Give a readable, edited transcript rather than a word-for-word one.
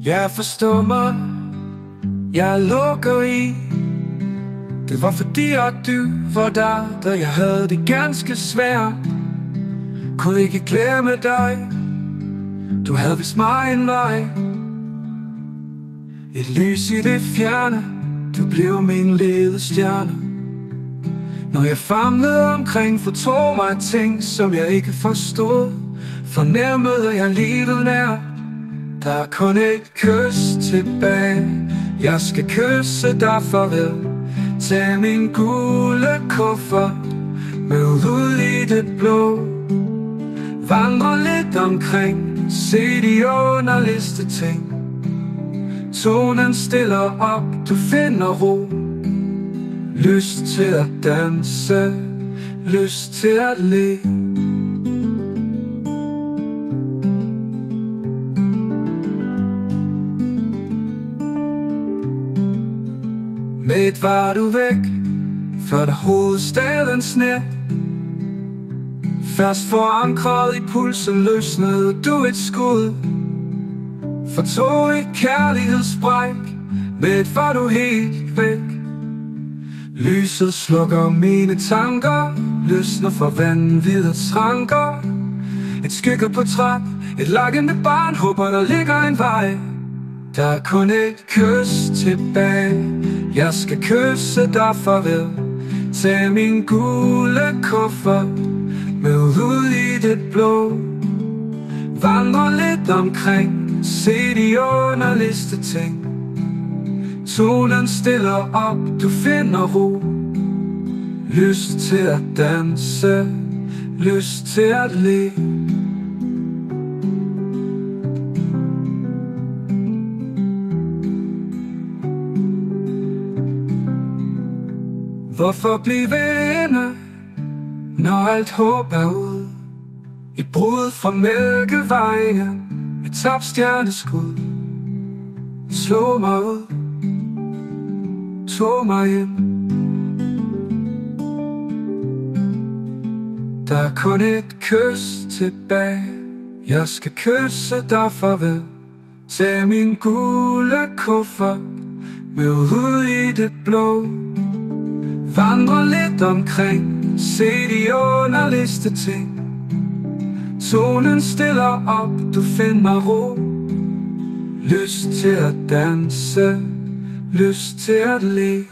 Jeg forstår mig, jeg lukker i. Det var fordi at du var der, da jeg havde det ganske svært. Kunne ikke glemme dig, du havde vist mig en vej. Et lys i det fjerne, du blev min ledestjerne. Når jeg famlede omkring, fortog mig ting, som jeg ikke forstod. Fornemmede jeg livet nær. Der er kun et kys tilbage. Jeg skal kysse dig farvel. Tag min gule kuffert med ud i det blå. Vandre lidt omkring, se de underligste ting. Tonen stiller op, du finder ro. Lyst til at danse, lyst til at le. Midt var du væk, før da hovedstadens net. Først forankret i pulsen løsnede du et skud. Fortog et kærlighedsbræk, midt var du helt væk. Lyset slukker mine tanker, løsner for vanvidets ranker. Et skyggeportræt, et lakkende barn, håber der ligger en vej. Der er kun et kys tilbage. Jeg skal kysse dig farvel. Tag min gule kuffert med ud i det blå. Vandre lidt omkring, se de underligste ting. Tonen stiller op, du finder ro. Lyst til at danse, lyst til at le. Hvorfor blive venner, når alt håb er ude? Et brud fra Mælkevejen, et tabt stjerneskud. Slå mig ud, tog mig hjem. Der er kun et kys tilbage. Jeg skal kysse dig farvel. Tag min gule kuffert med ud i det blå. Vandre lidt omkring, se de underligste ting. Tonen stiller op, du finder ro. Lyst til at danse, lyst til at le.